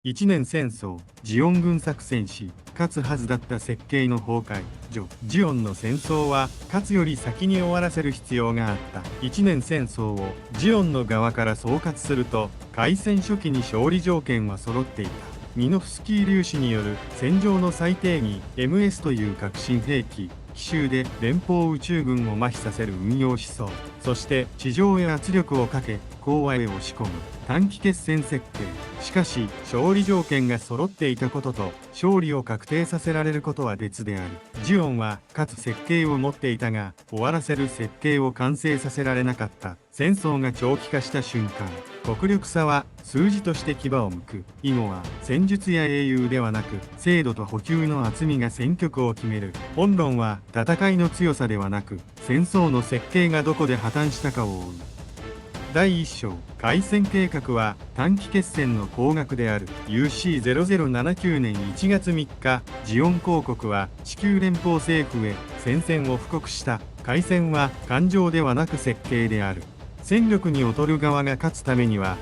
一年戦争、ジオン軍作戦し、勝つはずだった設計の崩壊。ジオンの戦争は、勝つより先に終わらせる必要があった。一年戦争を、ジオンの側から総括すると、開戦初期に勝利条件は揃っていた。ミノフスキー粒子による戦場の再定義 MS という革新兵器奇襲で連邦宇宙軍を麻痺させる運用思想、そして地上へ圧力をかけ講和へ押し込む短期決戦設計。しかし勝利条件が揃っていたことと勝利を確定させられることは別である。ジオンはかつ設計を持っていたが終わらせる設計を完成させられなかった。戦争が長期化した瞬間、国力差は数字として牙を剥く。以後は戦術や英雄ではなく精度と補給の厚みが戦局を決める。本論は戦いの強さではなく戦争の設計がどこで破綻したかを追う。第1章、開戦計画は短期決戦の工学である。 UC0079 年1月3日、ジオン公国は地球連邦政府へ宣戦を布告した。開戦は感情ではなく設計である。戦力に劣る側が勝つためには、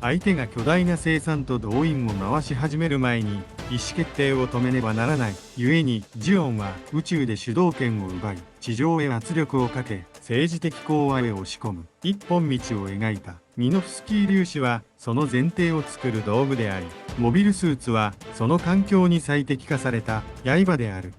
相手が巨大な生産と動員を回し始める前に意思決定を止めねばならない。故にジオンは宇宙で主導権を奪い地上へ圧力をかけ政治的講和へ押し込む一本道を描いた。ミノフスキー粒子はその前提を作る道具であり、モビルスーツはその環境に最適化された刃である。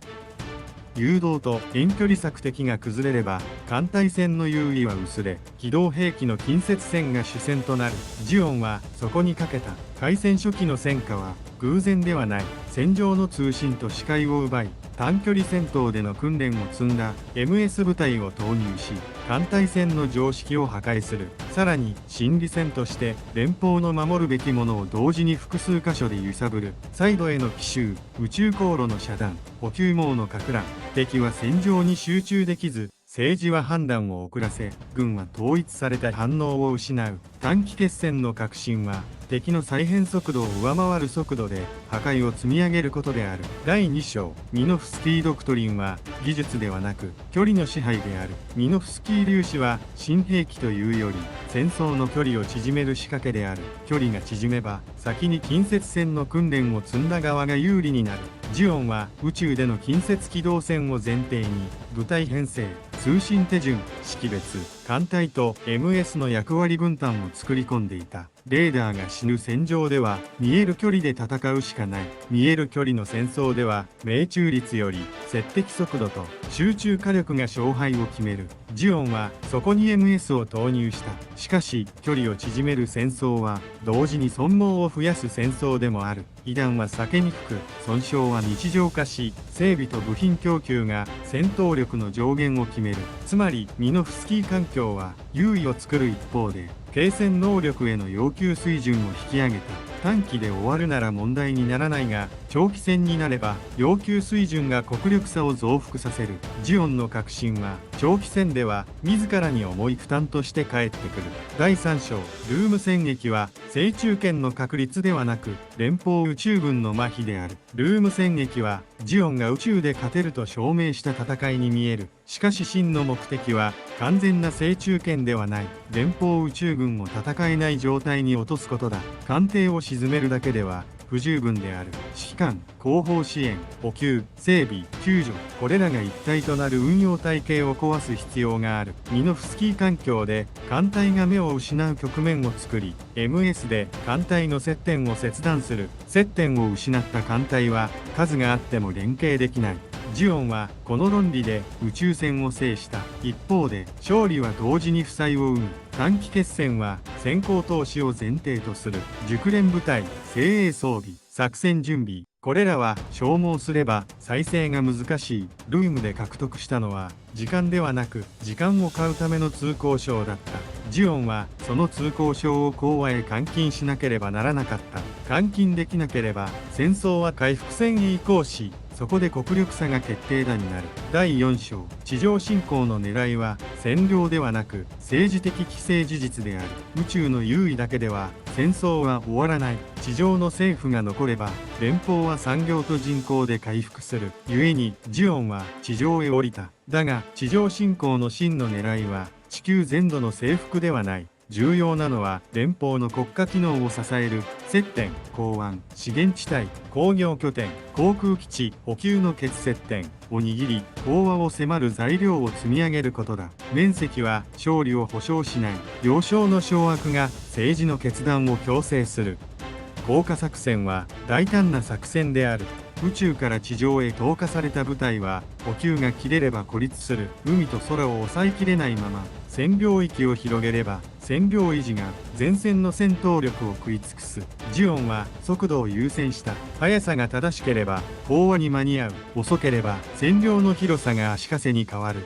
誘導と遠距離索敵が崩れれば艦隊戦の優位は薄れ、機動兵器の近接戦が主戦となる。ジオンはそこにかけた。開戦初期の戦果は偶然ではない。戦場の通信と視界を奪い短距離戦闘での訓練を積んだ MS 部隊を投入し艦隊戦の常識を破壊する。さらに心理戦として連邦の守るべきものを同時に複数箇所で揺さぶる。サイドへの奇襲、宇宙航路の遮断、補給網の撹乱。敵は戦場に集中できず政治は判断を遅らせ、軍は統一された反応を失う。短期決戦の革新は敵の再編速度を上回る速度で破壊を積み上げることである。第2章、ミノフスキードクトリンは技術ではなく距離の支配である。ミノフスキー粒子は新兵器というより戦争の距離を縮める仕掛けである。距離が縮めば先に近接戦の訓練を積んだ側が有利になる。ジオンは宇宙での近接機動戦を前提に部隊編成、通信手順、識別、艦隊と MS の役割分担を作り込んでいた。レーダーが死ぬ戦場では見える距離で戦うしかない。見える距離の戦争では命中率より接敵速度と集中火力が勝敗を決める。ジオンはそこに MS を投入した。しかし距離を縮める戦争は同時に損耗を増やす戦争でもある。被弾は避けにくく損傷は日常化し、整備と部品供給が戦闘力の上限を決める。つまりミノフスキー環境は優位を作る一方で継戦能力への要求水準を引き上げた。短期で終わるなら問題にならないが長期戦になれば要求水準が国力差を増幅させる。ジオンの革新は長期戦では自らに重い負担として返ってくる。第3章、ルーム戦役は制中権の確立ではなく連邦宇宙軍の麻痺である。ルーム戦役はジオンが宇宙で勝てると証明した戦いに見える。しかし真の目的は完全な制中権ではない。連邦宇宙軍を戦えない状態に落とすことだ。艦艇を沈めるだけでは不十分である。指揮官、後方支援、補給、整備、救助、これらが一体となる運用体系を壊す必要がある。ミノフスキー環境で艦隊が目を失う局面を作り MS で艦隊の接点を切断する。接点を失った艦隊は数があっても連携できない。ジオンはこの論理で宇宙戦を制した。一方で勝利は同時に負債を生む。短期決戦は先行投資を前提とする。熟練部隊、精鋭装備、作戦準備、これらは消耗すれば再生が難しい。ルームで獲得したのは時間ではなく時間を買うための通行証だった。ジオンはその通行証を講和へ換金しなければならなかった。換金できなければ戦争は回復戦へ移行し、そこで国力差が決定打になる。第4章、地上侵攻の狙いは占領ではなく政治的既成事実である。宇宙の優位だけでは戦争は終わらない。地上の政府が残れば連邦は産業と人口で回復する。故にジオンは地上へ降りた。だが地上侵攻の真の狙いは地球全土の征服ではない。重要なのは連邦の国家機能を支える接点、港湾、資源地帯、工業拠点、航空基地、補給の結接点を握り、講和を迫る材料を積み上げることだ。面積は勝利を保証しない。要衝の掌握が政治の決断を強制する。降下作戦は大胆な作戦である。宇宙から地上へ投下された部隊は補給が切れれば孤立する。海と空を抑えきれないまま占領域を広げれば占領維持が前線の戦闘力を食い尽くす。ジオンは速度を優先した。速さが正しければ講和に間に合う。遅ければ占領の広さが足かせに変わる。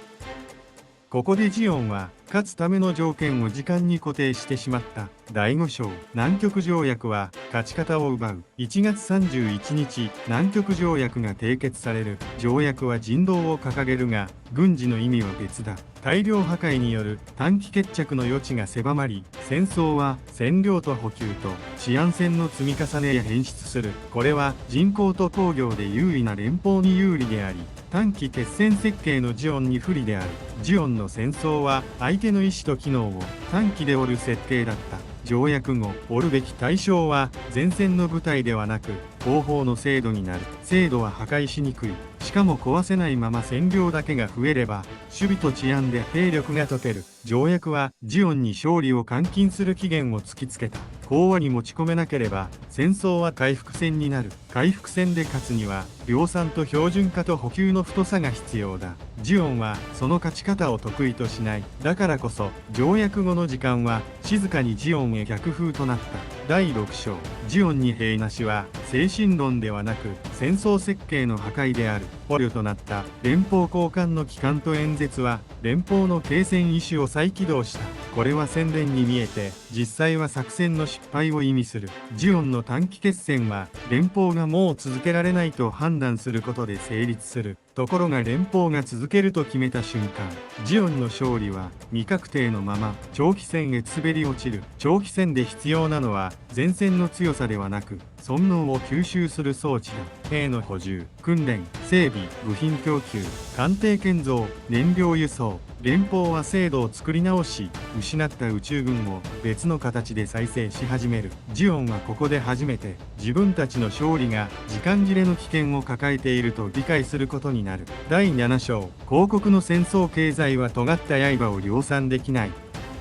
ここでジオンは勝つための条件を時間に固定してしまった。第5章南極条約は勝ち方を奪う。1月31日南極条約が締結される。条約は人道を掲げるが軍事の意味は別だ。大量破壊による短期決着の余地が狭まり、戦争は占領と補給と治安戦の積み重ねへ変質する。これは人口と工業で優位な連邦に有利であり、短期決戦設計のジオンに不利である。ジオンの戦争は相手の意志と機能を短期で折る設計だった。条約後、折るべき対象は前線の部隊ではなく後方の制度になる。制度は破壊しにくい。しかも壊せないまま占領だけが増えれば守備と治安で兵力が解ける。条約はジオンに勝利を換金する期限を突きつけた。講和に持ち込めなければ戦争は回復戦になる。回復戦で勝つには量産と標準化と補給の太さが必要だ。ジオンはその勝ち方を得意としない。だからこそ条約後の時間は静かにジオンへ逆風となった。第6章ジオンに兵なしは精神論ではなく戦争設計の破壊である。捕虜となった連邦高官の帰還と演説は連邦の継戦意思を再起動した。これは宣伝に見えて実際は作戦の失敗を意味する。ジオンの短期決戦は連邦がもう続けられないと判断することで成立する。ところが連邦が続けると決めた瞬間、ジオンの勝利は未確定のまま長期戦へ滑り落ちる。長期戦で必要なのは前線の強さではなく損耗を吸収する装置だ。兵の補充、訓練、整備、部品供給、艦艇建造、燃料輸送。連邦は制度を作り直し、失った宇宙軍を別の形で再生し始める。ジオンはここで初めて自分たちの勝利が時間切れの危険を抱えていると理解することになる。第7章広告の戦争経済は尖った刃を量産できない。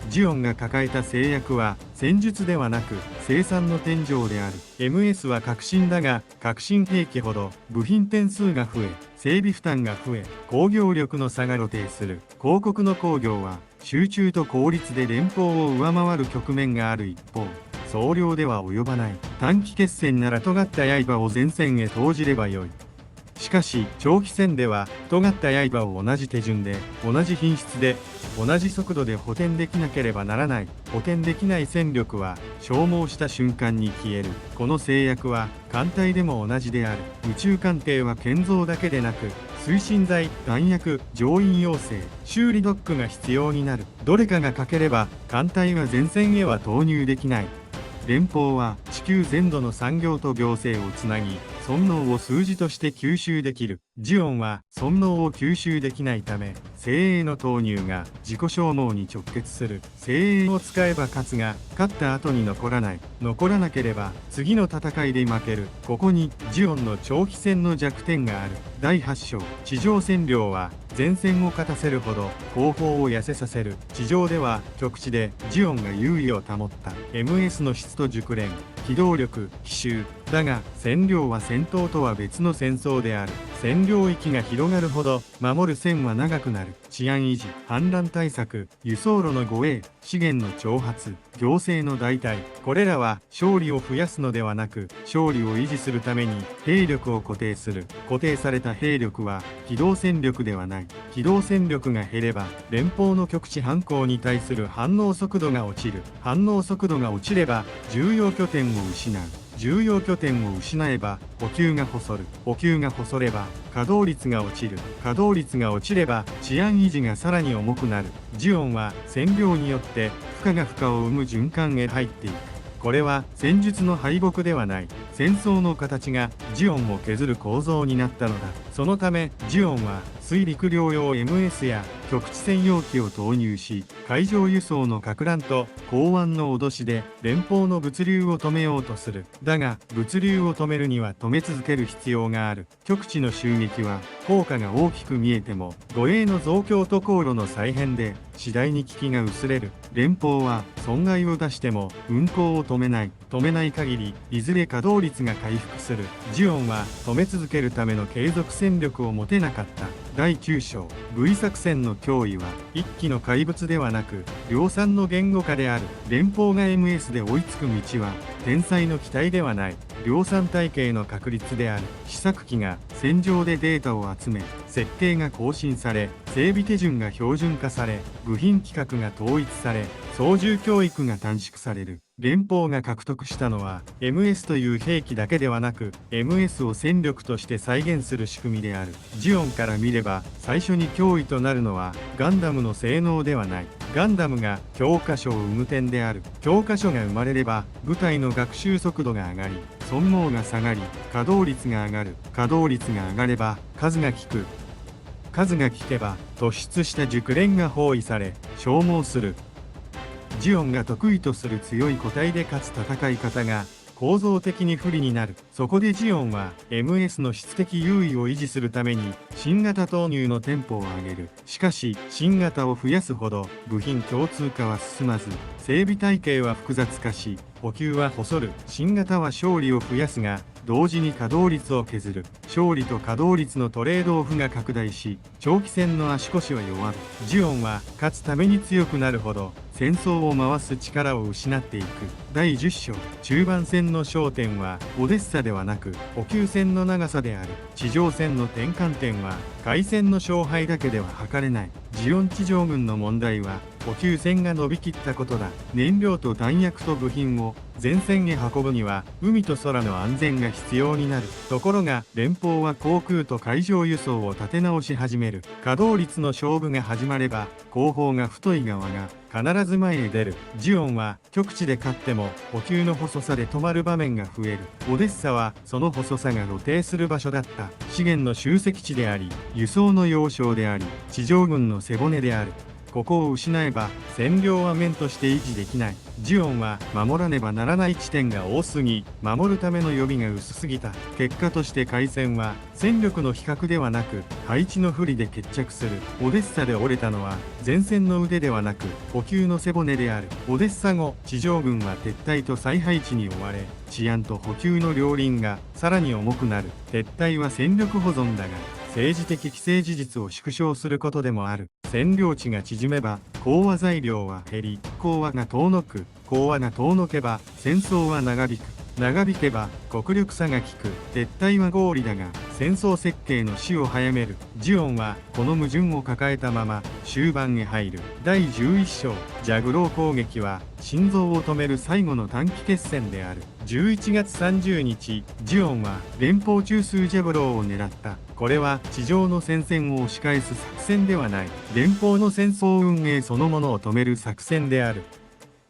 ジオンが抱えた制約は戦術ではなく生産の天井である。MS は革新だが革新兵器ほど部品点数が増え整備負担が増え工業力の差が露呈する。広告の工業は集中と効率で連邦を上回る局面がある一方、総量では及ばない。短期決戦なら尖った刃を前線へ投じればよい。しかし長期戦では尖った刃を同じ手順で同じ品質で同じ速度で補填できなければならない。補填できない戦力は消耗した瞬間に消える。この制約は艦隊でも同じである。宇宙艦艇は建造だけでなく推進剤、弾薬、乗員養成、修理ドックが必要になる。どれかが欠ければ艦隊は前線へは投入できない。連邦は地球全土の産業と行政をつなぎ損耗を数字として吸収できる。ジオンは損耗を吸収できないため精鋭の投入が自己消耗に直結する。精鋭を使えば勝つが勝った後に残らない。残らなければ次の戦いで負ける。ここにジオンの長期戦の弱点がある。第8章地上占領は前線を勝たせるほど後方を痩せさせる。地上では局地でジオンが優位を保った。 MS の質と熟練、機動力、奇襲だが占領は戦闘とは別の戦争である。占領域が広がるほど守る線は長くなる。治安維持、反乱対策、輸送路の護衛、資源の徴発、行政の代替。これらは勝利を増やすのではなく勝利を維持するために兵力を固定する。固定された兵力は機動戦力ではない。機動戦力が減れば連邦の局地反攻に対する反応速度が落ちる。反応速度が落ちれば重要拠点を失う。重要拠点を失えば補給が細る。補給が細れば稼働率が落ちる。稼働率が落ちれば治安維持がさらに重くなる。ジオンは占領によって負荷が負荷を生む循環へ入っていく。これは戦術の敗北ではない。戦争の形がジオンを削る構造になったのだ。そのためジオンは水陸両用 MS や局地専用機を投入し、海上輸送の撹乱と港湾の脅しで連邦の物流を止めようとする。だが物流を止めるには止め続ける必要がある。極地の襲撃は効果が大きく見えても、護衛の増強と航路の再編で次第に危機が薄れる。連邦は損害を出しても運行を止めない限り、いずれ稼働率が回復する。ジオンは止め続けるための継続戦力を持てなかった。第9章 V 作戦の脅威は一機の怪物ではなく量産の言語化である。連邦が MS で追いつく道は天才の期待ではない。量産体系の確立である。試作機が戦場でデータを集め、設計が更新され、整備手順が標準化され、部品規格が統一され、操縦教育が短縮される。連邦が獲得したのは MS という兵器だけではなく MS を戦力として再現する仕組みである。ジオンから見れば最初に脅威となるのはガンダムの性能ではない。ガンダムが教科書を生む点である。教科書が生まれれば部隊の学習速度が上がり、損耗が下がり、稼働率が上がる。稼働率が上がれば数が効く。数が効けば突出した熟練が包囲され消耗する。ジオンが得意とする強い個体で勝つ戦い方が構造的に不利になる。そこでジオンは MS の質的優位を維持するために新型投入のテンポを上げる。しかし新型を増やすほど部品共通化は進まず、整備体系は複雑化し、補給は細る。新型は勝利を増やすが同時に稼働率を削る。勝利と稼働率のトレードオフが拡大し、長期戦の足腰は弱る。ジオンは勝つために強くなるほど戦争を回す力を失っていく。第10章中盤戦の焦点はオデッサではなく補給線の長さである。地上戦の転換点は海戦の勝敗だけでは測れない。ジオン地上軍の問題は補給線が伸びきったことだ。燃料と弾薬と部品を前線へ運ぶには海と空の安全が必要になる。ところが連邦は航空と海上輸送を立て直し始める。稼働率の勝負が始まれば後方が太い側が必ず前へ出る。ジオンは極地で勝っても補給の細さで止まる場面が増える。オデッサはその細さが露呈する場所だった。資源の集積地であり、輸送の要衝であり、地上軍の背骨である。ここを失えば占領は面として維持できない。ジオンは守らねばならない地点が多すぎ、守るための予備が薄すぎた。結果として海戦は戦力の比較ではなく配置の不利で決着する。オデッサで折れたのは前線の腕ではなく補給の背骨である。オデッサ後、地上軍は撤退と再配置に追われ、治安と補給の両輪がさらに重くなる。撤退は戦力保存だが政治的既成事実を縮小することでもある。占領地が縮めば講和材料は減り、講和が遠のく。講和が遠のけば戦争は長引く。長引けば国力差が利く。撤退は合理だが戦争設計の死を早める。ジオンはこの矛盾を抱えたまま終盤へ入る。第11章ジャグロー攻撃は心臓を止める最後の短期決戦である。11月30日、ジオンは連邦中枢ジャグローを狙った。これは地上の戦線を押し返す作戦ではない。連邦の戦争運営そのものを止める作戦である。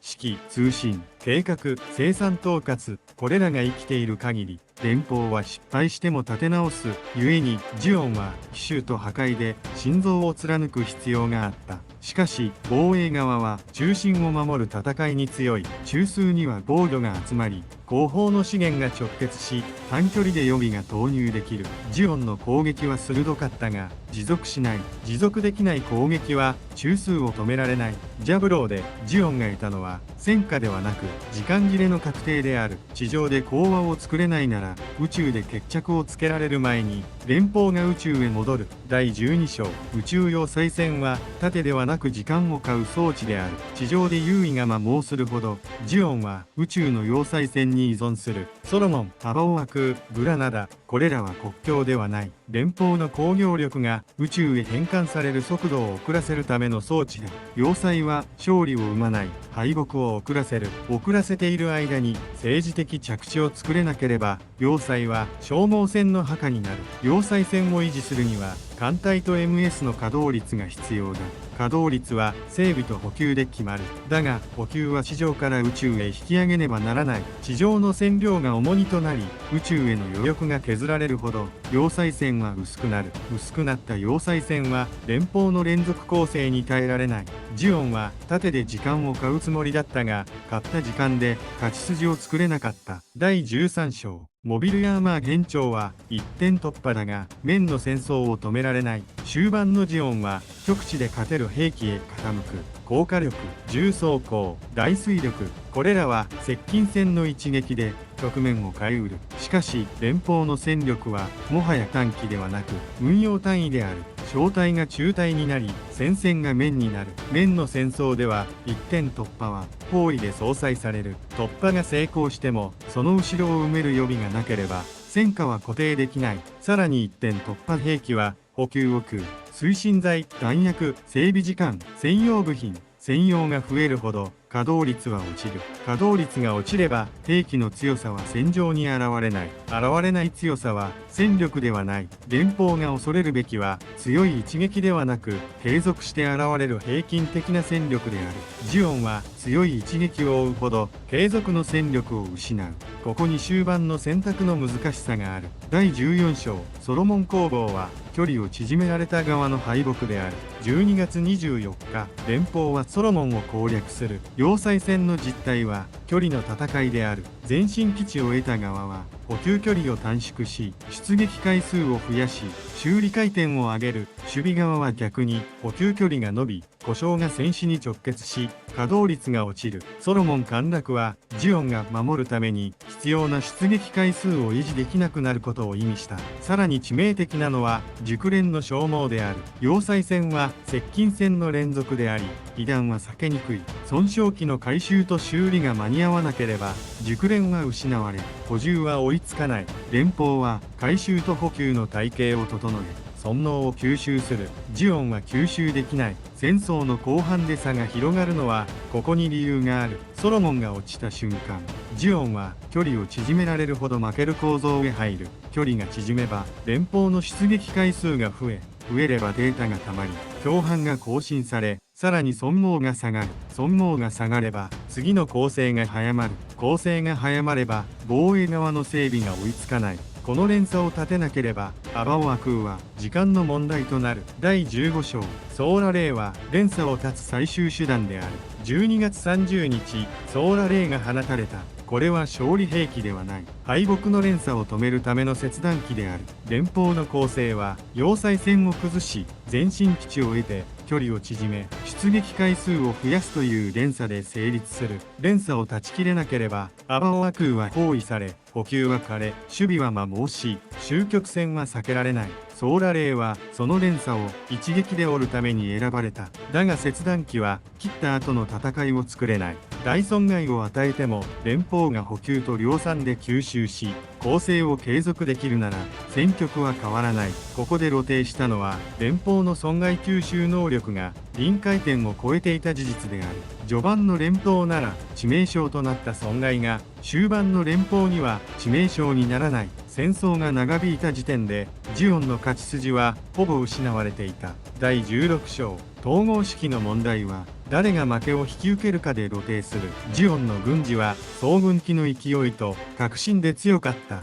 指揮、通信、計画、生産統括、これらが生きている限り、連邦は失敗しても立て直す。故に、ジオンは奇襲と破壊で心臓を貫く必要があった。しかし、防衛側は中心を守る戦いに強い。中枢には防御が集まり、後方の資源が直結し、短距離で予備が投入できる。ジオンの攻撃は鋭かったが、持続しない。持続できない攻撃は中枢を止められない。ジャブローでジオンが得たのは戦果ではなく時間切れの確定である。地上で講和を作れないなら宇宙で決着をつけられる前に連邦が宇宙へ戻る。第12章宇宙要塞線は盾ではなく時間を買う装置である。地上で優位が摩耗するほどジオンは宇宙の要塞線に依存する。ソロモン、タバオアク、グラナダ、これらは国境ではない。連邦の工業力が宇宙へ変換される速度を遅らせるための装置だ。要塞は勝利を生まない。敗北を遅らせる。遅らせている間に政治的着地を作れなければ要塞は消耗戦の墓になる。要塞戦を維持するには艦隊と MS の稼働率が必要だ。稼働率は整備と補給で決まる。だが補給は地上から宇宙へ引き上げねばならない。地上の線量が重荷となり、宇宙への余力が削られるほど要塞線は薄くなる。薄くなった要塞線は連邦の連続攻勢に耐えられない。ジオンは盾で時間を買うつもりだったが、買った時間で勝ち筋を作れなかった。第13章。モビルアーマー現状は一点突破だが、面の戦争を止められない。終盤のジオンは極地で勝てる兵器へ傾く。高火力、重装甲、大水力、これらは接近戦の一撃で局面を変えうる。しかし連邦の戦力はもはや短期ではなく運用単位である。小隊が中隊になり、戦線が面になる。面の戦争では一点突破は包囲で相殺される。突破が成功してもその後ろを埋める予備がなければ戦果は固定できない。さらに一点突破兵器は補給を食う。推進剤、弾薬、整備時間、専用部品、専用が増えるほど稼働率は落ちる。稼働率が落ちれば兵器の強さは戦場に現れない。現れない強さは戦力ではない。連邦が恐れるべきは強い一撃ではなく継続して現れる平均的な戦力である。ジオンは強い一撃を追うほど継続の戦力を失う。ここに終盤の選択の難しさがある。第14章。ソロモン攻防は距離を縮められた側の敗北である。12月24日、連邦はソロモンを攻略する。要塞戦の実態は距離の戦いである。前進基地を得た側は補給距離を短縮し、出撃回数を増やし、修理回転を上げる。守備側は逆に補給距離が伸び、故障が戦死に直結し、稼働率が落ちる。ソロモン陥落はジオンが守るために必要な出撃回数を維持できなくなることを意味した。さらに致命的なのは熟練の消耗である。要塞戦は接近戦の連続であり、被弾は避けにくい。損傷機の回収と修理が間に合わなければ熟練は失われ、補充は追いつかない。連邦は回収と補給の体系を整え、損耗を吸収する。ジオンは吸収できない。戦争の後半で差が広がるのはここに理由がある。ソロモンが落ちた瞬間、ジオンは距離を縮められるほど負ける構造へ入る。距離が縮めば連邦の出撃回数が増えればデータがたまり、共犯が更新され、さらに損耗が下がる。損耗が下がれば次の攻勢が早まる。攻勢が早まれば防衛側の整備が追いつかない。この連鎖を立てなければアバオアクーは時間の問題となる。第15章。ソーラレイは連鎖を断つ最終手段である。12月30日、ソーラレイが放たれた。これは勝利兵器ではない。敗北の連鎖を止めるための切断機である。連邦の攻勢は要塞線を崩し、前進基地を得て距離を縮め、出撃回数を増やすという連鎖で成立する。連鎖を断ち切れなければアバオアクーは包囲され、補給は枯れ、守備は摩耗し、終局戦は避けられない。ソーラレイはその連鎖を一撃で折るために選ばれた。だが切断機は切った後の戦いを作れない。大損害を与えても連邦が補給と量産で吸収し、攻勢を継続できるなら戦局は変わらない。ここで露呈したのは連邦の損害吸収能力が臨界点を超えていた事実である。序盤の連邦なら致命傷となった損害が終盤の連邦には致命傷にならない。戦争が長引いた時点でジオンの勝ち筋はほぼ失われていた。第16章。統合式の問題は誰が負けを引き受けるかで露呈する。ジオンの軍事は総軍機の勢いと確信で強かった。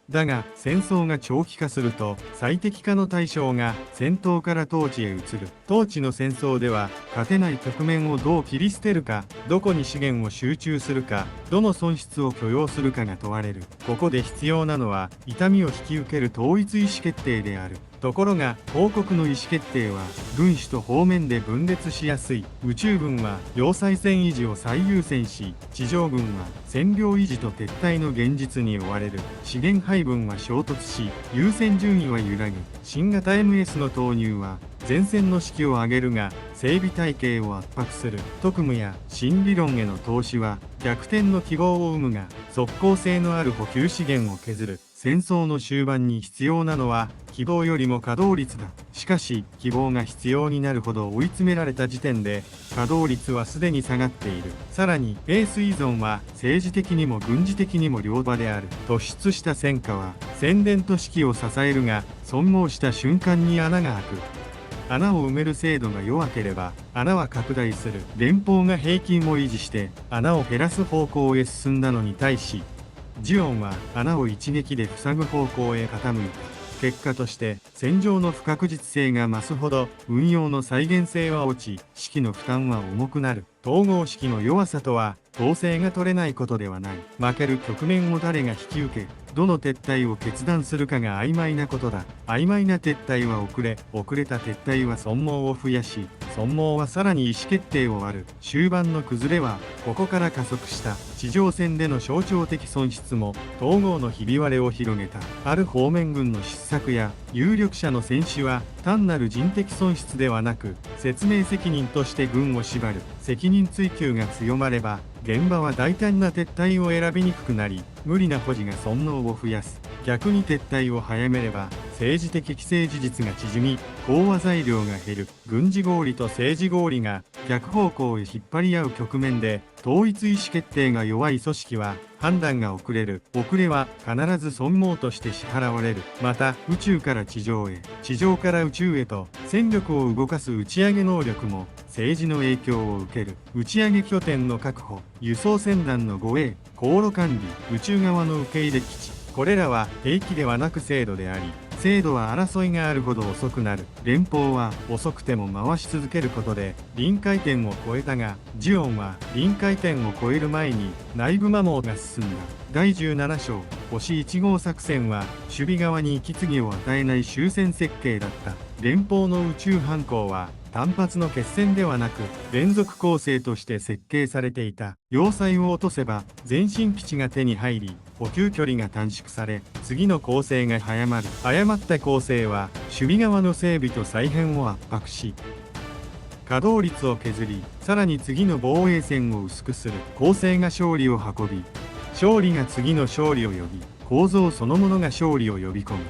だが戦争が長期化すると最適化の対象が戦闘から統治へ移る。統治の戦争では勝てない局面をどう切り捨てるか、どこに資源を集中するか、どの損失を許容するかが問われる。ここで必要なのは痛みを引き受ける統一意思決定である。ところが報告の意思決定は軍主と方面で分裂しやすい。宇宙軍は要塞線維持を最優先し、地上軍は占領維持と撤退の現実に追われる。資源配分は衝突し、優先順位は揺らぐ。新型 MS の投入は前線の士気を上げるが整備体系を圧迫する。特務や新理論への投資は逆転の希望を生むが即効性のある補給資源を削る。戦争の終盤に必要なのは希望よりも稼働率だ。しかし希望が必要になるほど追い詰められた時点で稼働率はすでに下がっている。さらにエース依存は政治的にも軍事的にも両場である。突出した戦果は宣伝と指揮を支えるが、損耗した瞬間に穴が開く。穴を埋める制度が弱ければ穴は拡大する。連邦が平均を維持して穴を減らす方向へ進んだのに対し、ジオンは穴を一撃で塞ぐ方向へ傾いた。結果として戦場の不確実性が増すほど運用の再現性は落ち、指揮の負担は重くなる。統合指揮の弱さとは統制が取れないことではない。負ける局面を誰が引き受け、どの撤退を決断するかが曖昧なことだ。曖昧な撤退は遅れた撤退は損耗を増やし、損耗はさらに意思決定を割る。終盤の崩れはここから加速した。地上戦での象徴的損失も統合のひび割れを広げた。ある方面軍の失策や有力者の戦死は単なる人的損失ではなく、説明責任として軍を縛る。責任追及が強まれば現場は大胆な撤退を選びにくくなり、無理な保持が損耗を増やす。逆に撤退を早めれば政治的既成事実が縮み、講和材料が減る。軍事合理と政治合理が逆方向へ引っ張り合う局面で、統一意思決定が弱い組織は判断が遅れる。遅れは必ず損耗として支払われる。また宇宙から地上へ、地上から宇宙へと戦力を動かす打ち上げ能力も政治の影響を受ける。打ち上げ拠点の確保、輸送船団の護衛、航路管理、宇宙側の受け入れ基地、これらは兵器ではなく制度であり、制度は争いがあるほど遅くなる。連邦は遅くても回し続けることで臨界点を超えたが、ジオンは臨界点を超える前に内部摩耗が進んだ。第17章星1号作戦は守備側に息継ぎを与えない終戦設計だった。連邦の宇宙反攻は単発の決戦ではなく連続攻勢として設計されていた。要塞を落とせば前進基地が手に入り、補給距離が短縮され、次の攻勢が早まる。誤った攻勢は守備側の整備と再編を圧迫し、稼働率を削り、さらに次の防衛線を薄くする。攻勢が勝利を運び、勝利が次の勝利を呼び、構造そのものが勝利を呼び込む。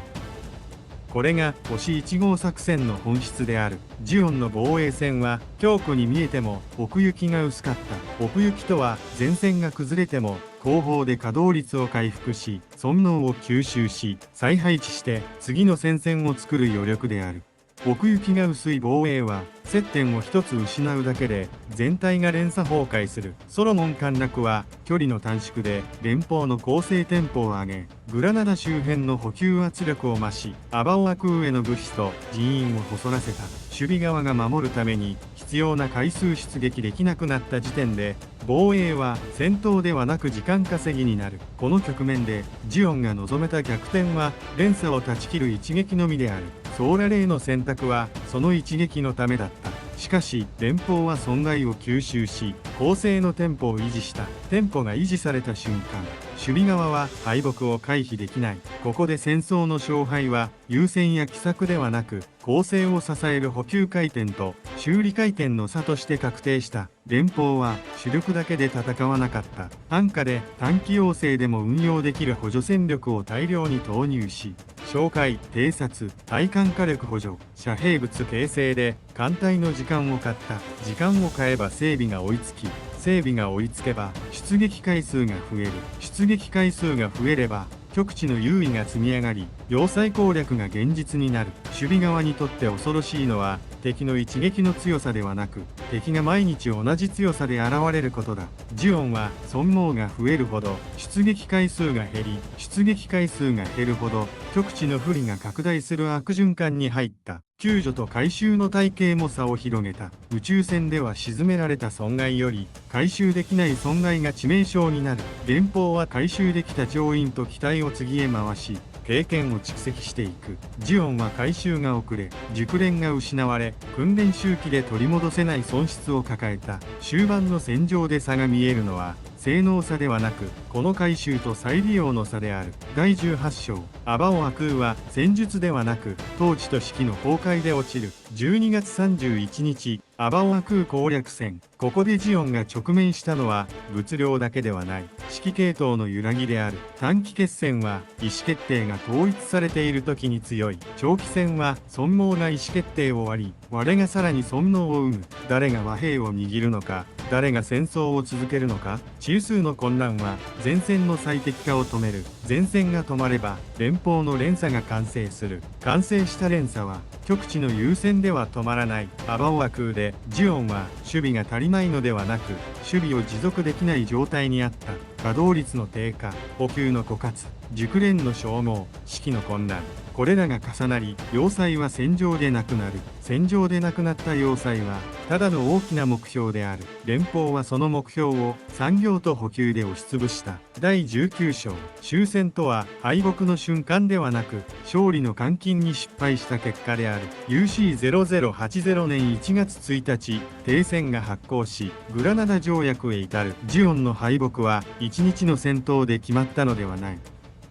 これが星1号作戦の本質である。ジオンの防衛線は強固に見えても奥行きが薄かった。奥行きとは前線が崩れても後方で稼働率を回復し、損耗を吸収し再配置して次の戦線を作る余力である。奥行きが薄い防衛は接点を一つ失うだけで全体が連鎖崩壊する。ソロモン陥落は距離の短縮で連邦の攻勢テンポを上げ、グラナダ周辺の補給圧力を増し、アバオアクーへの物資と人員を細らせた。守備側が守るために必要な回数出撃できなくなった時点で、防衛は戦闘ではなく時間稼ぎになる。この局面でジオンが望めた逆転は連鎖を断ち切る一撃のみである。ソーラレイの選択はその一撃のためだった。しかし連邦は損害を吸収し、攻勢のテンポを維持した。テンポが維持された瞬間、守備側は敗北を回避できない。ここで戦争の勝敗は優先や奇策ではなく、攻勢を支える補給回転と修理回転の差として確定した。連邦は主力だけで戦わなかった。安価で短期要請でも運用できる補助戦力を大量に投入し、哨戒、偵察、対艦火力補助、遮蔽物形成で艦隊の時間を買った。時間を買えば整備が追いつき、整備が追いつけば出撃回数が増える。出撃回数が増えれば極地の優位が積み上がり、要塞攻略が現実になる。守備側にとって恐ろしいのは敵の一撃の強さではなく、敵が毎日同じ強さで現れることだ。ジオンは損耗が増えるほど出撃回数が減り、出撃回数が減るほど極地の不利が拡大する悪循環に入った。救助と回収の体系も差を広げた。宇宙船では沈められた損害より回収できない損害が致命傷になる。連邦は回収できた乗員と機体を次へ回し、経験を蓄積していく。ジオンは回収が遅れ、熟練が失われ、訓練周期で取り戻せない損失を抱えた。終盤の戦場で差が見えるのは、性能差ではなく、この回収と再利用の差である。第18章、アバオア空は戦術ではなく、統治と指揮の崩壊で落ちる。12月31日、アバオア空攻略戦。ここでジオンが直面したのは、物量だけではない、指揮系統の揺らぎである。短期決戦は、意思決定が統一されている時に強い。長期戦は、損耗な意思決定を割り、我がさらに損耗を生む。誰が和平を握るのか、誰が戦争を続けるのか。中枢の混乱は前線の最適化を止める。前線が止まれば連邦の連鎖が完成する。完成した連鎖は極地の優先では止まらない。アバオア空でジオンは守備が足りないのではなく、守備を持続できない状態にあった。稼働率の低下、補給の枯渇、熟練の消耗、指揮の混乱、これらが重なり、要塞は戦場でなくなる。戦場でなくなった要塞はただの大きな目標である。連邦はその目標を産業と補給で押しつぶした。第19章、終戦とは敗北の瞬間ではなく、勝利の換金に失敗した結果である。 UC0080 年1月1日、停戦が発効し、グラナダ条約へ至る。ジオンの敗北は1日の戦闘で決まったのではない。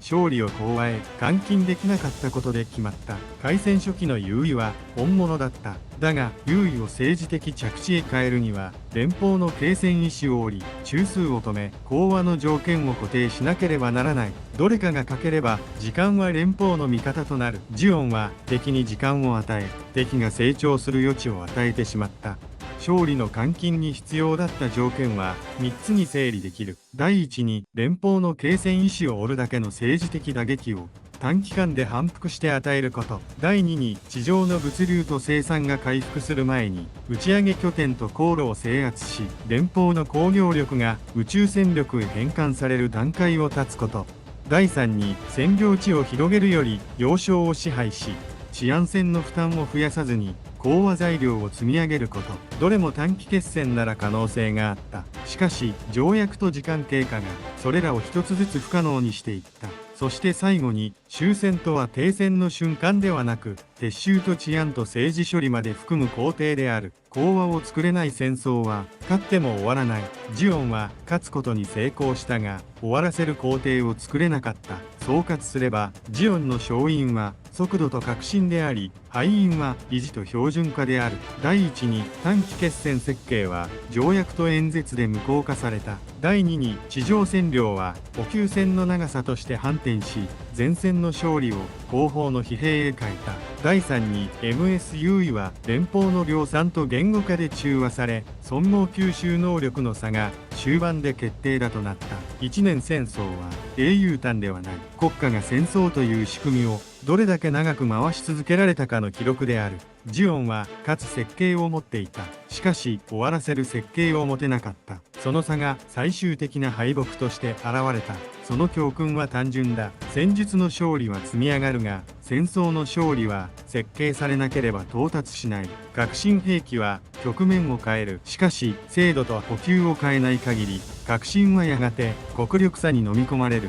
勝利を講へ換金できなかったことで決まった。開戦初期の優位は本物だった。だが優位を政治的着地へ変えるには、連邦の継戦意思を折り、中枢を止め、講和の条件を固定しなければならない。どれかが欠ければ時間は連邦の味方となる。ジオンは敵に時間を与え、敵が成長する余地を与えてしまった。勝利の換金に必要だった条件は3つに整理できる。第1に、連邦の継戦意思を折るだけの政治的打撃を短期間で反復して与えること。第2に、地上の物流と生産が回復する前に打ち上げ拠点と航路を制圧し、連邦の工業力が宇宙戦力へ変換される段階を断つこと。第3に、占領地を広げるより要衝を支配し、治安線の負担を増やさずに講和材料を積み上げること。どれも短期決戦なら可能性があった。しかし条約と時間経過がそれらを一つずつ不可能にしていった。そして最後に、終戦とは停戦の瞬間ではなく、撤収と治安と政治処理まで含む工程である。講和を作れない戦争は勝っても終わらない。ジオンは勝つことに成功したが、終わらせる工程を作れなかった。総括すれば、ジオンの勝因は速度と革新であり、敗因は維持と標準化である。第1に、短期決戦設計は条約と演説で無効化された。第2に、地上占領は補給線の長さとして反転し、前線の勝利を後方の疲弊へ変えた。第3に、 MS 優位は連邦の量産と言語化で中和され、損耗吸収能力の差が終盤で決定打となった。一年戦争は英雄譚ではない。国家が戦争という仕組みをどれだけ長く回し続けられたかの記録である。ジオンはかつ設計を持っていた。しかし終わらせる設計を持てなかった。その差が最終的な敗北として現れた。その教訓は単純だ。戦術の勝利は積み上がるが、戦争の勝利は設計されなければ到達しない。革新兵器は局面を変える。しかし制度と補給を変えない限り、革新はやがて国力差に飲み込まれる。